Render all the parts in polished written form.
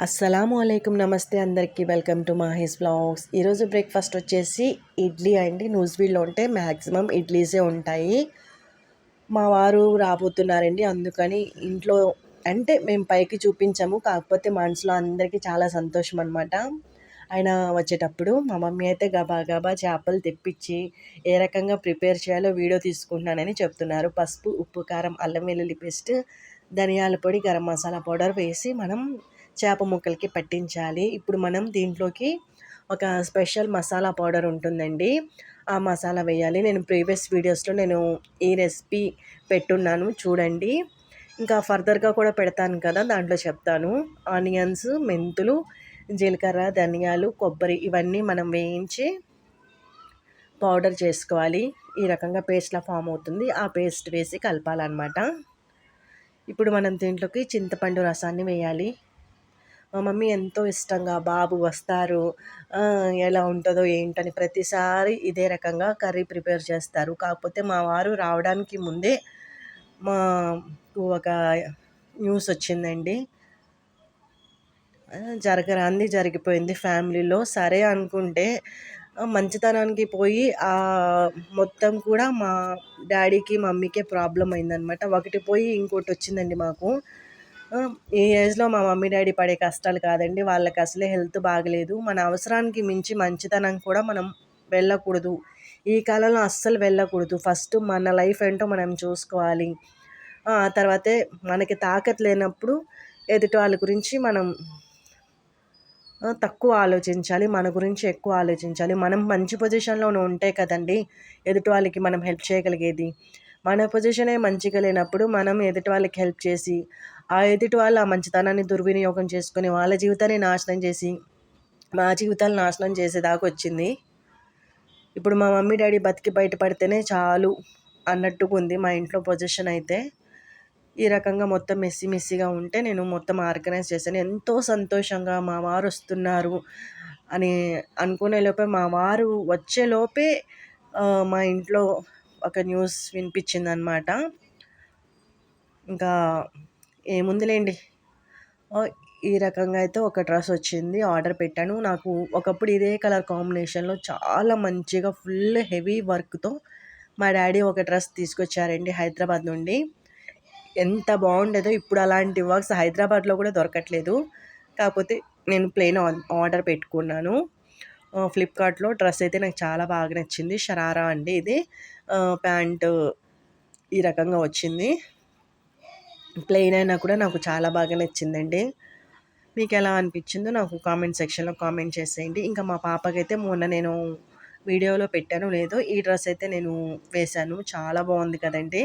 అస్సలాము అలైకుం నమస్తే అందరికీ వెల్కమ్ టు మాహీస్ వ్లాగ్స్. ఈరోజు బ్రేక్ఫాస్ట్ వచ్చేసి ఇడ్లీ అండి. న్యూస్వీల్లో ఉంటే మ్యాక్సిమం ఇడ్లీసే ఉంటాయి. మా వారు రాబోతున్నారండి, అందుకని ఇంట్లో అంటే మేము పైకి చూపించాము, కాకపోతే మనసులో అందరికీ చాలా సంతోషం అనమాట. ఆయన వచ్చేటప్పుడు మా మమ్మీ అయితే గబా గబా చేపలు తెప్పించి ఏ రకంగా ప్రిపేర్ చేయాలో వీడియో తీసుకుంటున్నానని చెప్తున్నారు. పసుపు, ఉప్పు, కారం, అల్లం వెల్లుల్లి పేస్ట్, ధనియాల పొడి, గరం మసాలా పౌడర్ వేసి మనం చేప ముక్కలకి పట్టించాలి. ఇప్పుడు మనం దీంట్లోకి ఒక స్పెషల్ మసాలా పౌడర్ ఉంటుందండి, ఆ మసాలా వేయాలి. నేను ప్రీవియస్ వీడియోస్లో నేను ఈ రెసిపీ పెట్టున్నాను, చూడండి. ఇంకా ఫర్దర్గా కూడా పెడతాను కదా, దాంట్లో చెప్తాను. ఆనియన్స్, మెంతులు, జీలకర్ర, ధనియాలు, కొబ్బరి ఇవన్నీ మనం వేయించి పౌడర్ చేసుకోవాలి. ఈ రకంగా పేస్ట్లా ఫామ్ అవుతుంది. ఆ పేస్ట్ వేసి కలపాలన్నమాట. ఇప్పుడు మనం దీంట్లోకి చింతపండు రసాన్ని వేయాలి. మా మమ్మీ ఎంతో ఇష్టంగా బాబు వస్తారు, ఎలా ఉంటుందో ఏంటని ప్రతిసారి ఇదే రకంగా కర్రీ ప్రిపేర్ చేస్తారు. కాకపోతే మా వారు రావడానికి ముందే మాకు ఒక న్యూస్ వచ్చిందండి. జరగరాంది జరిగిపోయింది ఫ్యామిలీలో. సరే అనుకుంటే మంచితనానికి పోయి మొత్తం కూడా మా డాడీకి మమ్మీకే ప్రాబ్లం అయిందనమాట. ఒకటి పోయి ఇంకోటి వచ్చిందండి మాకు. ఈ ఏజ్లో మా మమ్మీ డాడీ పడే కష్టాలు కాదండి, వాళ్ళకి అసలే హెల్త్ బాగలేదు. మన అవసరానికి మించి మంచితనం కూడా మనం వెళ్ళకూడదు. ఈ కాలంలో అస్సలు వెళ్ళకూడదు. ఫస్ట్ మన లైఫ్ ఏంటో మనం చూసుకోవాలి. ఆ తర్వాతే మనకి తాకట్టు లేనప్పుడు ఎదుటి వాళ్ళ గురించి మనం తక్కువ ఆలోచించాలి, మన గురించి ఎక్కువ ఆలోచించాలి. మనం మంచి పొజిషన్లో ఉంటే కదండి ఎదుటి వాళ్ళకి మనం హెల్ప్ చేయగలిగేది. మన పొజిషనే మంచిగా లేనప్పుడు మనం ఎదుటి వాళ్ళకి హెల్ప్ చేసి ఆ ఎదుటి వాళ్ళు ఆ మంచితనాన్ని దుర్వినియోగం చేసుకొని వాళ్ళ జీవితాన్ని నాశనం చేసి మా జీవితాలు నాశనం చేసేదాకా వచ్చింది. ఇప్పుడు మా మమ్మీ డాడీ బతికి బయటపడితేనే చాలు అన్నట్టుగా ఉంది మా ఇంట్లో పొజిషన్ అయితే. ఈ రకంగా మొత్తం మెస్సీగా ఉంటే నేను మొత్తం ఆర్గనైజ్ చేశాను. ఎంతో సంతోషంగా మా వారు వస్తున్నారు అని అనుకునే లోపే, మా వారు వచ్చేలోపే మా ఇంట్లో ఒక న్యూస్ వినిపించిందనమాట. ఇంకా ఏముందిలేండి, ఈ రకంగా అయితే ఒక డ్రెస్ వచ్చింది, ఆర్డర్ పెట్టాను. నాకు ఒకప్పుడు ఇదే కలర్ కాంబినేషన్లో చాలా మంచిగా ఫుల్ హెవీ వర్క్తో మా డాడీ ఒక డ్రెస్ తీసుకొచ్చారండి హైదరాబాద్ నుండి. ఎంత బాగుండేదో. ఇప్పుడు అలాంటి వర్క్స్ హైదరాబాద్లో కూడా దొరకట్లేదు. కాకపోతే నేను ప్లెయిన్ ఆర్డర్ పెట్టుకున్నాను ఫ్లిప్కార్ట్లో. డ్రెస్ అయితే నాకు చాలా బాగా నచ్చింది. షరారా అండి ఇది. ప్యాంటు ఈ రకంగా వచ్చింది. ప్లెయిన్ అయినా కూడా నాకు చాలా బాగా నచ్చిందండి. మీకు ఎలా అనిపించిందో నాకు కామెంట్ సెక్షన్లో కామెంట్ చేసేయండి. ఇంకా మా పాపకైతే మొన్న నేను వీడియోలో పెట్టాను లేదో, ఈ డ్రెస్ అయితే నేను వేశాను. చాలా బాగుంది కదండి.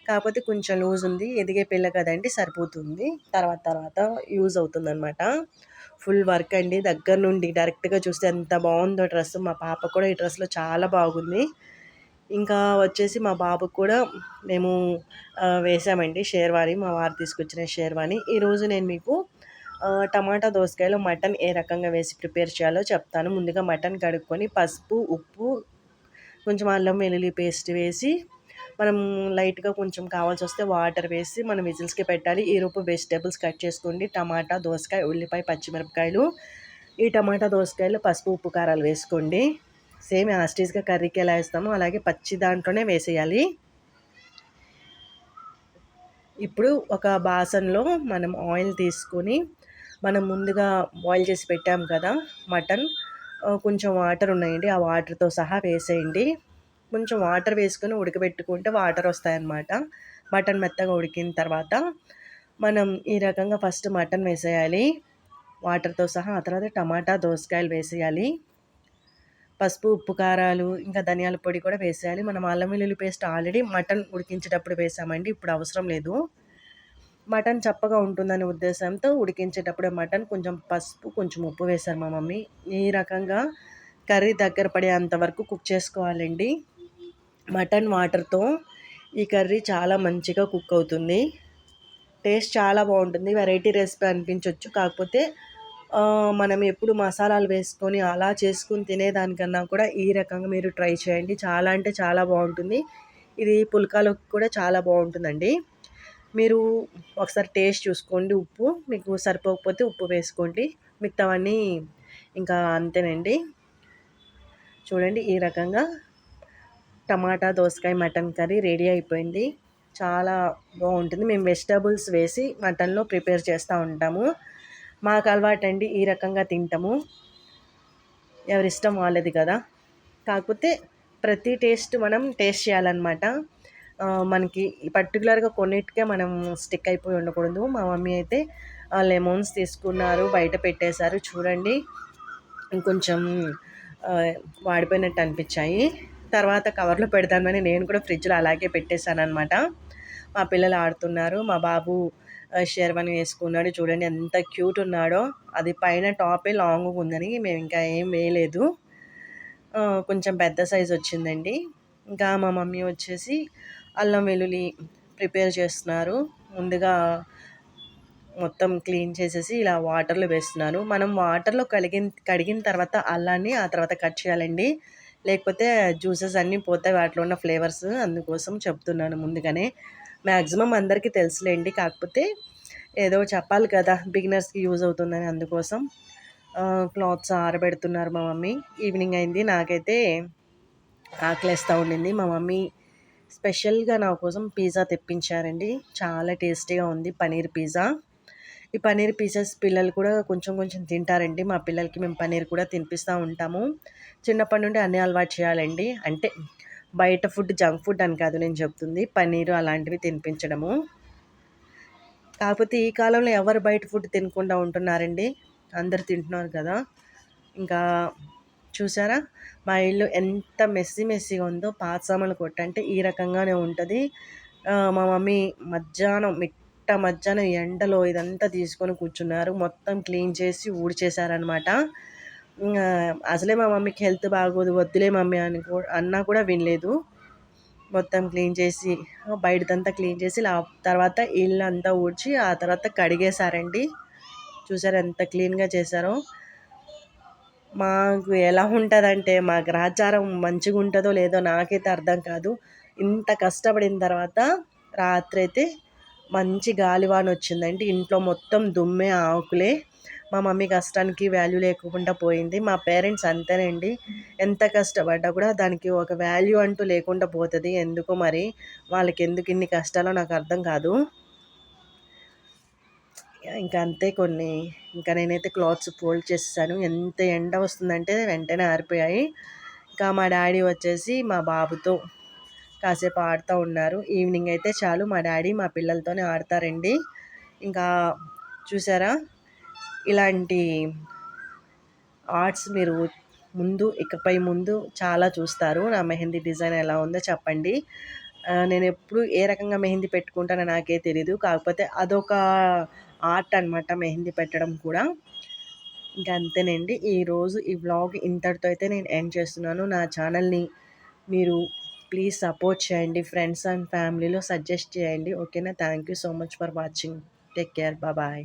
కాకపోతే కొంచెం లూజ్ ఉంది, ఎదిగే పిల్ల కదండి, సరిపోతుంది. తర్వాత యూజ్ అవుతుంది అనమాట. ఫుల్ వర్క్ అండి, దగ్గర నుండి డైరెక్ట్గా చూస్తే ఎంత బాగుందో డ్రెస్. మా పాప కూడా ఈ డ్రెస్లో చాలా బాగుంది. ఇంకా వచ్చేసి మా బాబుకు కూడా మేము వేసామండి షేర్వాణి, మా వారు తీసుకొచ్చిన షేర్వాణి. ఈరోజు నేను మీకు టమాటా దోసకాయలో మటన్ ఏ రకంగా వేసి ప్రిపేర్ చేయాలో చెప్తాను. ముందుగా మటన్ కడుక్కొని పసుపు, ఉప్పు, కొంచెం అల్లం వెల్లుల్లి పేస్ట్ వేసి మనం లైట్గా కొంచెం కావాల్సి వస్తే వాటర్ వేసి మనం విజిల్స్కి పెట్టాలి. ఈలోపు వెజిటేబుల్స్ కట్ చేసుకోండి. టమాటా, దోసకాయ, ఉల్లిపాయ, పచ్చిమిరపకాయలు. ఈ టమాటా దోసకాయలు పసుపు, ఉప్పు, కారాలు వేసుకోండి. సేమ్ యాస్టీస్గా కర్రీకి ఎలా వేస్తామో అలాగే పచ్చి దాంట్లోనే వేసేయాలి. ఇప్పుడు ఒక బాసన్లో మనం ఆయిల్ తీసుకొని మనం ముందుగా బాయిల్ చేసి పెట్టాం కదా మటన్, కొంచెం వాటర్ ఉన్నాయండి, ఆ వాటర్తో సహా వేసేయండి. కొంచెం వాటర్ వేసుకొని ఉడకబెట్టుకుంటే వాటర్ వస్తాయన్నమాట. మటన్ మెత్తగా ఉడికిన తర్వాత మనం ఈ రకంగా ఫస్ట్ మటన్ వేసేయాలి వాటర్తో సహా. ఆ తర్వాత టమాటా, దోసకాయలు వేసేయాలి. పసుపు, ఉప్పు, కారాలు, ఇంకా ధనియాల పొడి కూడా వేసేయాలి. మనం అల్లం వెల్లుల్లి పేస్ట్ ఆల్రెడీ మటన్ ఉడికించేటప్పుడు వేసామండి, ఇప్పుడు అవసరం లేదు. మటన్ చప్పగా ఉంటుందనే ఉద్దేశంతో ఉడికించేటప్పుడే మటన్ కొంచెం పసుపు, కొంచెం ఉప్పు వేశారు మా మమ్మీ. ఈ రకంగా కర్రీ దగ్గర పడే అంతవరకు కుక్ చేసుకోవాలండి. మటన్ వాటర్తో ఈ కర్రీ చాలా మంచిగా కుక్ అవుతుంది. టేస్ట్ చాలా బాగుంటుంది. వెరైటీ రెసిపీ అనిపించవచ్చు, కాకపోతే మనం ఎప్పుడు మసాలాలు వేసుకొని అలా చేసుకుని తినేదానికన్నా కూడా ఈ రకంగా మీరు ట్రై చేయండి. చాలా అంటే చాలా బాగుంటుంది. ఇది పుల్కాలోకి కూడా చాలా బాగుంటుందండి. మీరు ఒకసారి టేస్ట్ చూసుకోండి. ఉప్పు మీకు సరిపోకపోతే ఉప్పు వేసుకోండి. మిగతావన్నీ ఇంకా అంతేనండి. చూడండి ఈ రకంగా టమాటా దోసకాయ మటన్ కర్రీ రెడీ అయిపోయింది. చాలా బాగుంటుంది. మేము వెజిటబుల్స్ వేసి మటన్లో ప్రిపేర్ చేస్తూ ఉంటాము. మాకు అలవాటండి ఈ రకంగా తింటాము. ఎవరిష్టం వాళ్ళది కదా. కాకపోతే ప్రతి టేస్ట్ మనం టేస్ట్ చేయాలన్నమాట. మనకి పర్టికులర్గా కొన్నిటికే మనం స్టిక్ అయిపోయి ఉండకూడదు. మా మమ్మీ అయితే లెమన్స్ తీసుకున్నారు, బయట పెట్టేశారు. చూడండి ఇంకొంచెం వాడిపోయినట్టు అనిపించాయి. తర్వాత కవర్లో పెడదామని నేను కూడా ఫ్రిడ్జ్లో అలాగే పెట్టేశానమాట. మా పిల్లలు ఆడుతున్నారు. మా బాబు షెర్వానీ వేసుకున్నాడు. చూడండి ఎంత క్యూట్ ఉన్నాడో. అది పైన టాపే లాంగ్గా ఉందని మేము ఇంకా ఏం వేయలేదు. కొంచెం పెద్ద సైజు వచ్చిందండి. ఇంకా మా మమ్మీ వచ్చేసి అల్లం వెల్లుల్లి ప్రిపేర్ చేస్తున్నారు. ముందుగా మొత్తం క్లీన్ చేసేసి ఇలా వాటర్లో వేస్తున్నాను. మనం వాటర్లో కడిగిన తర్వాత అల్లాన్ని ఆ తర్వాత కట్ చేయాలండి. లేకపోతే జ్యూసెస్ అన్నీ పోతాయి వాటిలో ఉన్న ఫ్లేవర్స్. అందుకోసం చెప్తున్నాను ముందుగానే. మ్యాక్సిమం అందరికీ తెలుసులేండి. కాకపోతే ఏదో చెప్పాలి కదా, బిగినర్స్కి యూజ్ అవుతుందని. అందుకోసం క్లాత్స్ ఆరబెడుతున్నారు మా మమ్మీ. ఈవినింగ్ అయింది. నాకైతే ఆకలేస్తూ ఉండింది. మా మమ్మీ స్పెషల్గా నా కోసం పిజ్జా తెప్పించారండి. చాలా టేస్టీగా ఉంది పనీర్ పిజ్జా. ఈ పనీర్ పీసెస్ పిల్లలు కూడా కొంచెం కొంచెం తింటారండి. మా పిల్లలకి మేము పనీర్ కూడా తినిపిస్తూ ఉంటాము. చిన్నప్పటి నుండి అన్నీ అలవాటు చేయాలండి. అంటే బయట ఫుడ్, జంక్ ఫుడ్ అని కాదు నేను చెప్తుంది. పనీరు అలాంటివి తినిపించడము. కాకపోతే ఈ కాలంలో ఎవరు బయట ఫుడ్ తినకుండా ఉంటున్నారండి. అందరు తింటున్నారు కదా. ఇంకా చూసారా మా ఇల్లు ఎంత మెస్సీగా ఉందో. పాత సామాన్లు కొట్టంటే ఈ రకంగానే ఉంటుంది. మా మమ్మీ మధ్యాహ్నం ఎండలో ఇదంతా తీసుకొని కూర్చున్నారు. మొత్తం క్లీన్ చేసి ఊడ్చేశారనమాట. అసలే మా మమ్మీకి హెల్త్ బాగోదు, వద్దులే మమ్మీ అన్నా కూడా వినలేదు. మొత్తం క్లీన్ చేసి బయటదంతా క్లీన్ చేసి తర్వాత ఇల్లు అంతా ఊడ్చి ఆ తర్వాత కడిగేశారండి. చూసారు ఎంత క్లీన్గా చేశారో. మాకు ఎలా ఉంటుందంటే మా గ్రహచారం మంచిగా ఉంటుందో లేదో నాకైతే అర్థం కాదు. ఇంత కష్టపడిన తర్వాత రాత్రి అయితే మంచి గాలివాన వచ్చిందండి. ఇంట్లో మొత్తం దుమ్మే ఆకులే. మా మమ్మీ కష్టానికి వాల్యూ లేకుండా పోయింది. మా పేరెంట్స్ అంతేనండి. ఎంత కష్టపడ్డా కూడా దానికి ఒక వాల్యూ అంటూ లేకుండా పోతుంది. ఎందుకో మరి వాళ్ళకి ఎందుకు ఇన్ని కష్టాలో నాకు అర్థం కాదు. ఇంకా అంతే ఇంకా నేనైతే క్లాత్స్ ఫోల్డ్ చేసేసాను. ఎంత ఎండ వస్తుందంటే వెంటనే ఆరిపోయాయి. ఇంకా మా డాడీ వచ్చేసి మా బాబుతో కాసేపు ఆడుతూ ఉన్నారు. ఈవినింగ్ అయితే చాలు మా డాడీ మా పిల్లలతోనే ఆడతారండి. ఇంకా చూసారా ఇలాంటి ఆర్ట్స్ మీరు ఇకపై ముందు చాలా చూస్తారు. నా మెహందీ డిజైన్ ఎలా ఉందో చెప్పండి. నేను ఎప్పుడు ఏ రకంగా మెహందీ పెట్టుకుంటానో నాకే తెలీదు. కాకపోతే అదొక ఆర్ట్ అనమాట మెహందీ పెట్టడం కూడా. ఇంకా అంతేనండి. ఈరోజు ఈ వ్లాగ్ ఇంతటితో అయితే నేను ఎండ్ చేస్తున్నాను. నా ఛానల్ని మీరు ప్లీజ్ సపోర్ట్ చేయండి. ఫ్రెండ్స్ అండ్ ఫ్యామిలీలో సజెస్ట్ చేయండి. ఓకేనా. Thank you so much for watching. Take care. Bye.